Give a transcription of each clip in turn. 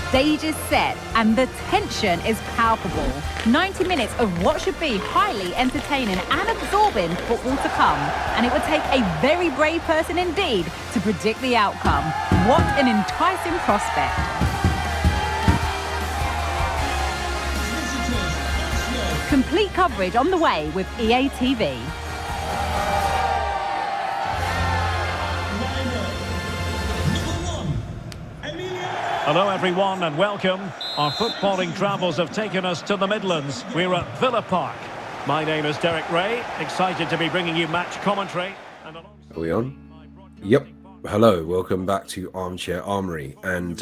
stage is set and the tension is palpable. 90 minutes of what should be highly entertaining and absorbing football to come. And it would take a very brave person indeed to predict the outcome. What an enticing prospect. Complete coverage on the way with EA TV. Hello everyone and welcome. Our footballing travels have taken us to the Midlands. We're at Villa Park. My name is Derek Ray, excited to be bringing you match commentary. Are we on? Yep. Hello, welcome back to Armchair Armory and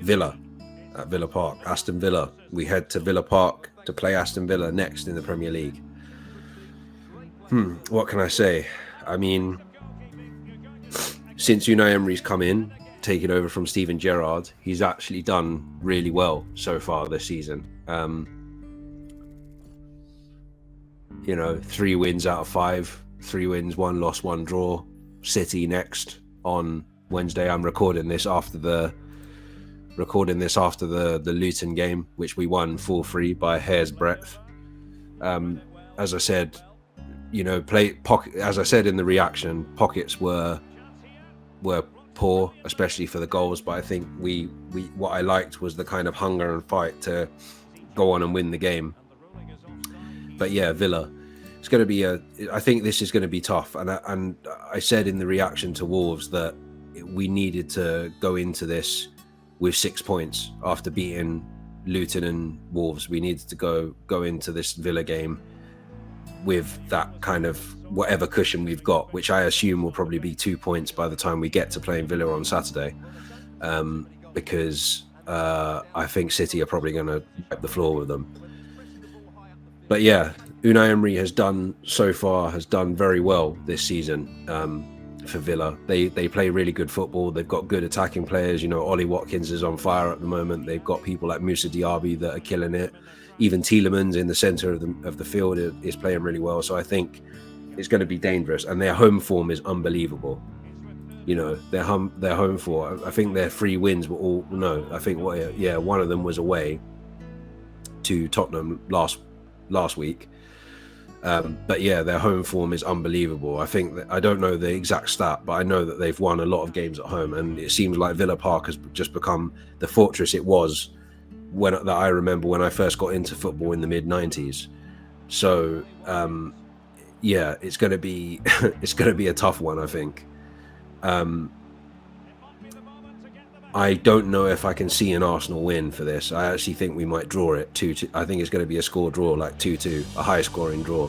Villa at Villa Park, Aston Villa. We head to Villa Park to play Aston Villa next in the Premier League. What can I say? I mean, since Unai Emery's come in, taken over from Steven Gerrard, he's actually done really well so far this season. 3 wins out of 5, 3 wins, 1 loss, 1 draw. City next on Wednesday. I'm recording this after the Luton game, which we won 4-3 by a hair's breadth. As I said, as I said in the reaction, pockets were poor, especially for the goals, but I think we what I liked was the kind of hunger and fight to go on and win the game. But yeah, Villa, it's going to be I think this is going to be tough, and I said in the reaction to Wolves that we needed to go into this with 6 points after beating Luton and Wolves. We needed to go into this Villa game with that kind of whatever cushion we've got, which I assume will probably be 2 points by the time we get to playing Villa on Saturday, because I think City are probably going to wipe the floor with them. But yeah, Unai Emery has done very well this season for Villa. They play really good football. They've got good attacking players. Ollie Watkins is on fire at the moment. They've got people like Moussa Diaby that are killing it. Even Tielemans in the centre of the field is playing really well. So I think it's going to be dangerous. And their home form is unbelievable. Their home form. I think their 3 wins were all. No, I think one of them was away to Tottenham last week. But yeah, their home form is unbelievable. I think I don't know the exact stat, but I know that they've won a lot of games at home, and it seems like Villa Park has just become the fortress it was that I remember when I first got into football in the mid-90s. So yeah, it's going to be a tough one, I think. I don't know if I can see an Arsenal win for this. I actually think we might draw it 2-2. I think it's going to be a score draw, like 2-2, a high-scoring draw,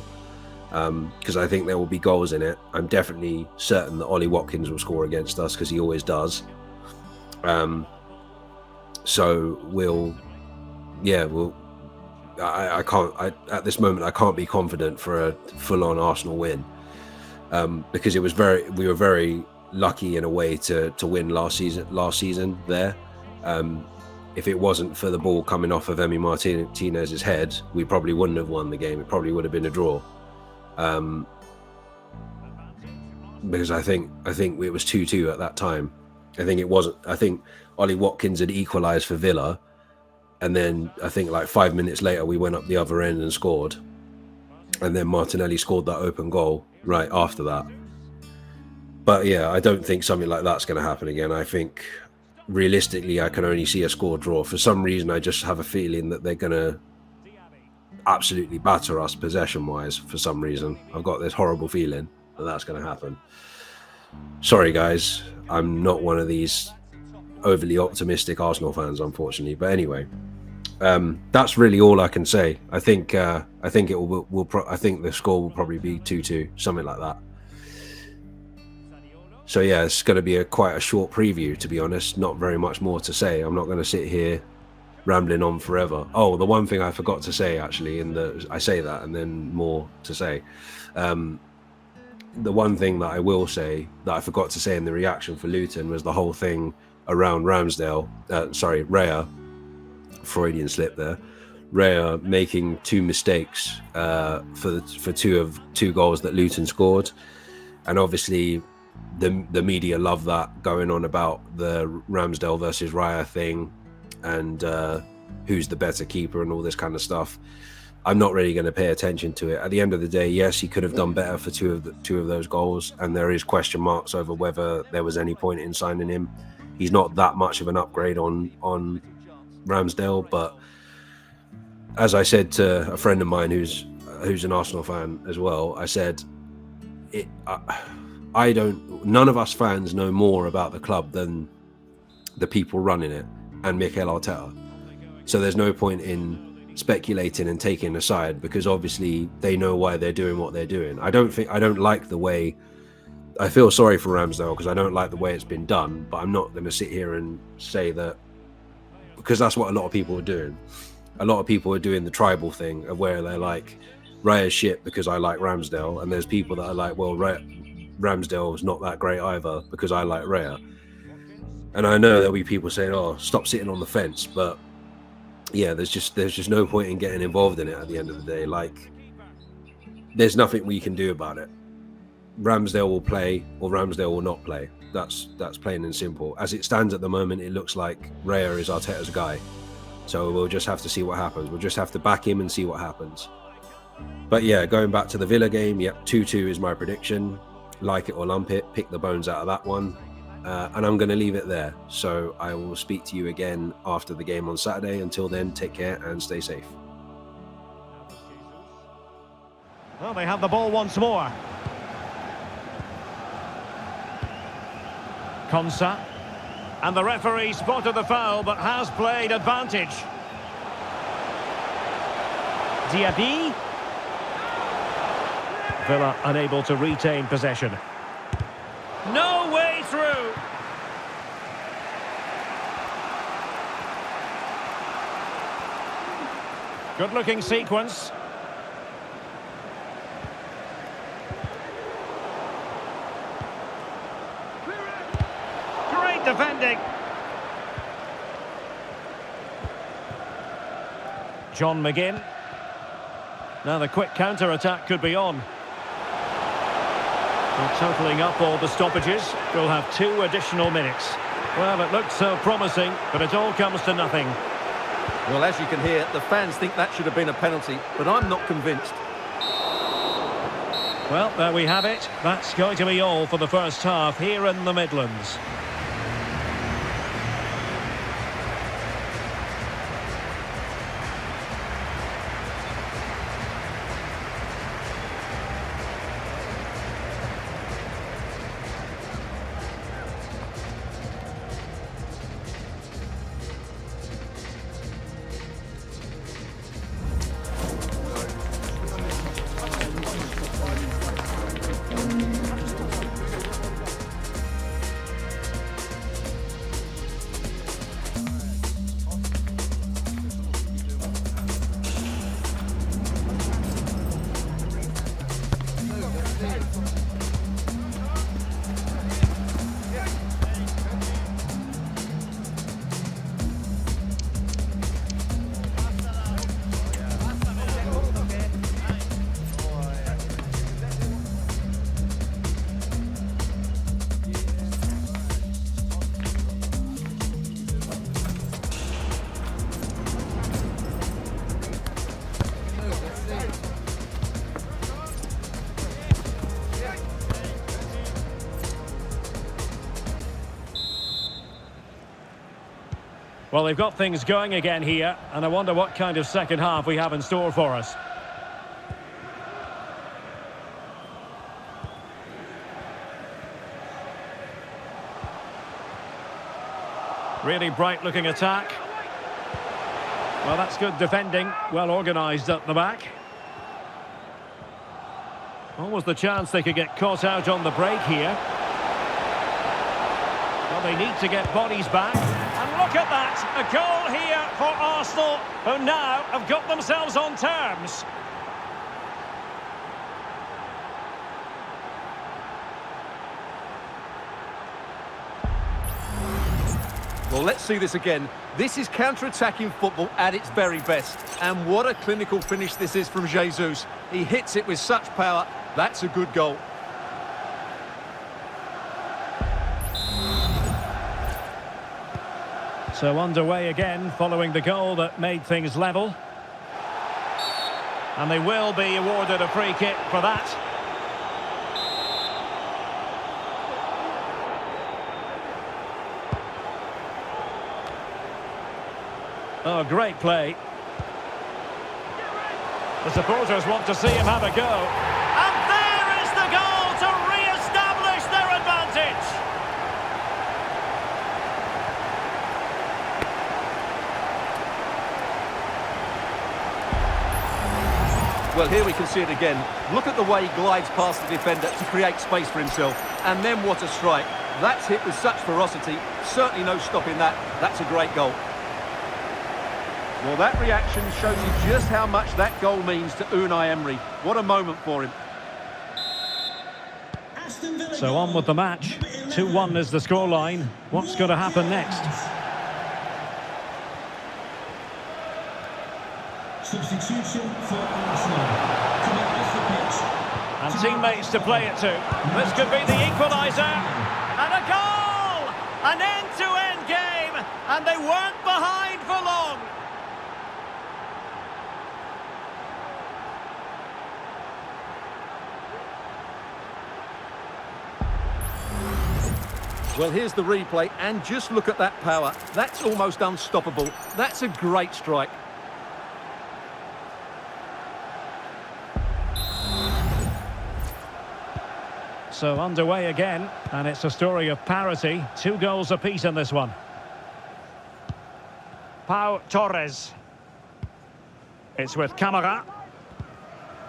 because I think there will be goals in it. I'm definitely certain that Ollie Watkins will score against us, because he always does. So I can't at this moment I can't be confident for a full-on Arsenal win, because we were very lucky in a way to win last season there. If it wasn't for the ball coming off of Emi Martinez's head, we probably wouldn't have won the game. It probably would have been a draw, because I think it was 2-2 at that time. I think Ollie Watkins had equalised for Villa, and then I think like 5 minutes later we went up the other end and scored, and then Martinelli scored that open goal right after that. But yeah, I don't think something like that's going to happen again. I think realistically I can only see a score draw. For some reason I just have a feeling that they're going to absolutely batter us possession wise. For some reason I've got this horrible feeling that that's going to happen. Sorry guys, I'm not one of these overly optimistic Arsenal fans, unfortunately. But anyway, that's really all I can say. I think the score will probably be 2-2, something like that. So yeah, it's going to be quite a short preview, to be honest. Not very much more to say. I'm not going to sit here rambling on forever. Oh, the one thing I forgot to say actually, I say that and then more to say. The one thing that I will say that I forgot to say in the reaction for Luton was the whole thing around Raya, Freudian slip there. Raya making 2 mistakes for 2 goals that Luton scored, and obviously the media love that, going on about the Ramsdale versus Raya thing and who's the better keeper and all this kind of stuff. I'm not really going to pay attention to it. At the end of the day, yes, he could have done better for two of those goals, and there is question marks over whether there was any point in signing him. He's not that much of an upgrade on Ramsdale, but as I said to a friend of mine who's an Arsenal fan as well, I said, none of us fans know more about the club than the people running it and Mikel Arteta. So there's no point in speculating and taking a side, because obviously they know why they're doing what they're doing. I don't like the way, I feel sorry for Ramsdale because I don't like the way it's been done, but I'm not going to sit here and say that, because that's what a lot of people are doing. A lot of people are doing the tribal thing of where they're like, Raya's shit because I like Ramsdale, and there's people that are like, well, Ramsdale's not that great either because I like Raya. And I know there'll be people saying, oh, stop sitting on the fence, but yeah, there's just no point in getting involved in it at the end of the day. Like, there's nothing we can do about it. Ramsdale will play or Ramsdale will not play. That's plain and simple. As it stands at the moment, it looks like Raya is Arteta's guy. So we'll just have to see what happens. We'll just have to back him and see what happens. But yeah, going back to the Villa game, yep, 2-2 is my prediction. Like it or lump it, pick the bones out of that one. And I'm going to leave it there. So I will speak to you again after the game on Saturday. Until then, take care and stay safe. Well, they have the ball once more. Konsa. And the referee spotted the foul, but has played advantage. Diaby. Villa unable to retain possession. No way through. Good-looking sequence. Great defending. John McGinn. Now the quick counter-attack could be on. Well, totalling up all the stoppages, we'll have 2 additional minutes. Well, it looked so promising, but it all comes to nothing. Well, as you can hear, the fans think that should have been a penalty, but I'm not convinced. Well, there we have it. That's going to be all for the first half here in the Midlands. Well, they've got things going again here, and I wonder what kind of second half we have in store for us. Really bright-looking attack. Well, that's good defending, well organised at the back. Almost the chance they could get caught out on the break here. Well, they need to get bodies back. And look at that, a goal here for Arsenal, who now have got themselves on terms. Well, let's see this again. This is counter-attacking football at its very best. And what a clinical finish this is from Jesus. He hits it with such power. That's a good goal. So underway again following the goal that made things level. And they will be awarded a free kick for that. Oh, great play. The supporters want to see him have a go. And there is the goal to re-establish their advantage. Well, here we can see it again. Look at the way he glides past the defender to create space for himself. And then what a strike. That's hit with such ferocity. Certainly no stopping that. That's a great goal. Well, that reaction shows you just how much that goal means to Unai Emery. What a moment for him. So on with the match. 2-1 is the scoreline. What's going to happen next? Substitution for Arsenal. Coming off the pitch. And teammates to play it to. This could be the equaliser. And a goal! An end-to-end game. And they weren't behind for long. Well, here's the replay, and just look at that power. That's almost unstoppable. That's a great strike. So underway again, and it's a story of parity. 2 goals apiece in this one. Pau Torres. It's with Camara.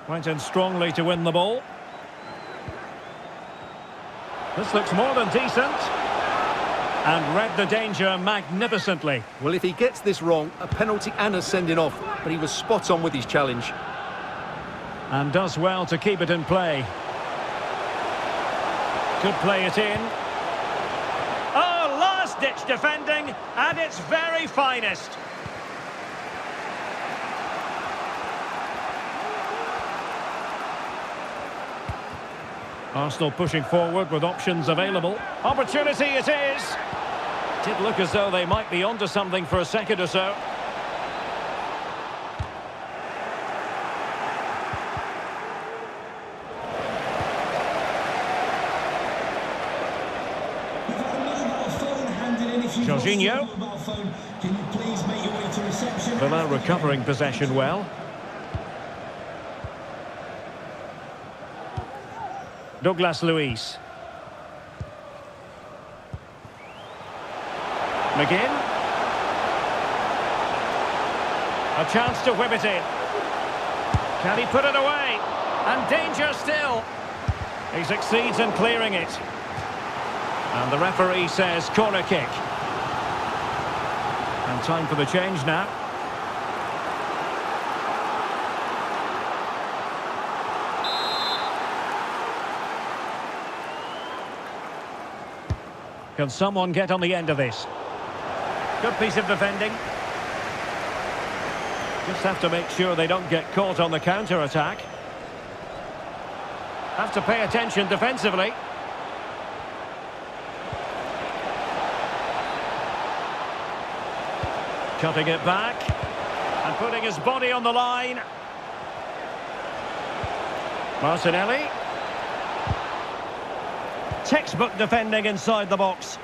Went in strongly to win the ball. This looks more than decent. And read the danger magnificently. Well, if he gets this wrong, a penalty and a sending off. But he was spot on with his challenge. And does well to keep it in play. Could play it in. Oh, last-ditch defending at its very finest. Arsenal pushing forward with options available. Opportunity it is. Did look as though they might be onto something for a second or so. Jorginho. Villa recovering possession well. Douglas Luiz. McGinn. A chance to whip it in. Can he put it away? And danger still. He succeeds in clearing it. And the referee says corner kick. And time for the change now. Can someone get on the end of this? Good piece of defending. Just have to make sure they don't get caught on the counter-attack. Have to pay attention defensively. Cutting it back. And putting his body on the line. Martinelli. Textbook defending inside the box.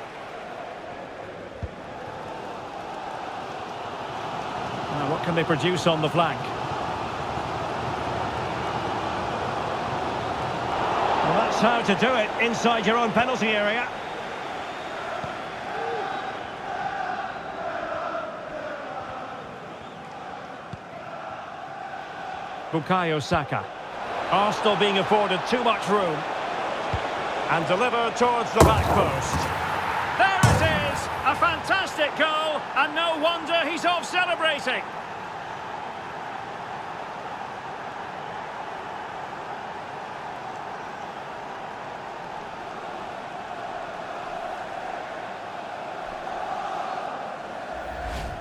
Now, what can they produce on the flank? Well, that's how to do it inside your own penalty area. Bukayo Saka. Arsenal being afforded too much room. And delivered towards the back post. There it is! A fantastic goal, and no wonder he's off celebrating.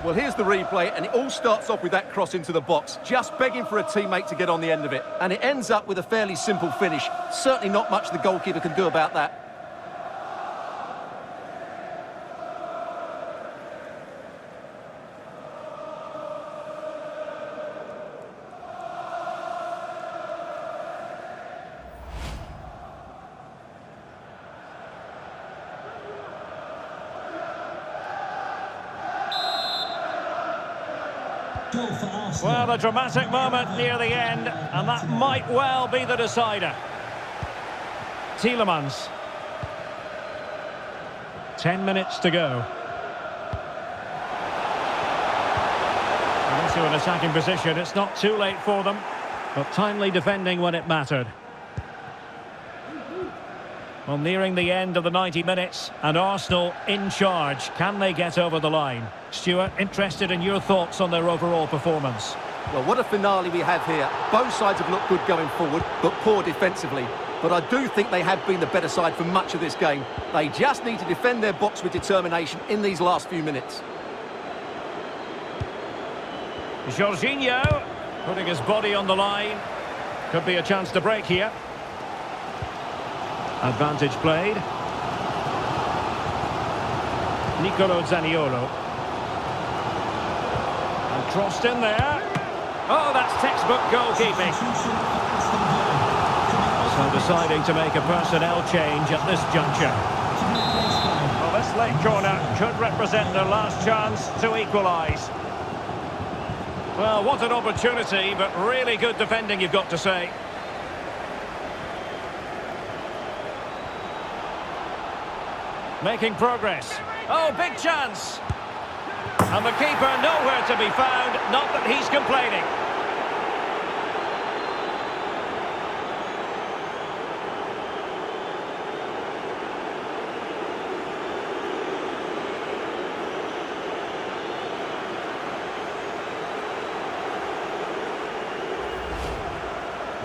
Well, here's the replay, and it all starts off with that cross into the box, just begging for a teammate to get on the end of it. And it ends up with a fairly simple finish. Certainly not much the goalkeeper can do about that. 2-0 for Arsenal. Well, a dramatic moment near the end, and that might well be the decider. Tielemans. 10 minutes to go. And into an attacking position. It's not too late for them, but timely defending when it mattered. Well, nearing the end of the 90 minutes, and Arsenal in charge. Can they get over the line? Stuart, interested in your thoughts on their overall performance. Well, what a finale we have here. Both sides have looked good going forward, but poor defensively. But I do think they have been the better side for much of this game. They just need to defend their box with determination in these last few minutes. Jorginho putting his body on the line. Could be a chance to break here. Advantage played. Nicolo Zaniolo. And crossed in there. Oh, that's textbook goalkeeping. Substitution for Aston Villa. So deciding to make a personnel change at this juncture. Well, this late corner could represent their last chance to equalise. Well, what an opportunity, but really good defending, you've got to say. Making progress. Oh, big chance. And the keeper nowhere to be found. Not that he's complaining.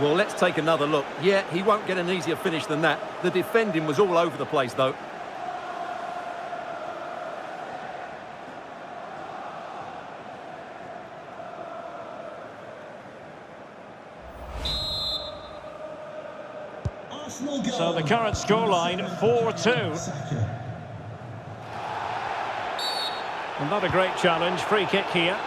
Well, let's take another look. Yeah, he won't get an easier finish than that. The defending was all over the place, though. Arsenal goal. So the current scoreline, 4-2. Saka. And not a great challenge. Free kick here.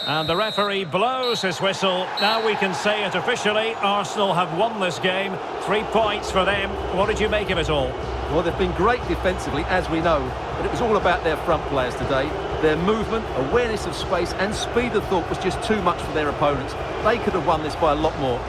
And the referee blows his whistle. Now we can say it officially. Arsenal have won this game. 3 points for them. What did you make of it all? Well, they've been great defensively, as we know, but it was all about their front players today. Their movement, awareness of space and speed of thought was just too much for their opponents. They could have won this by a lot more.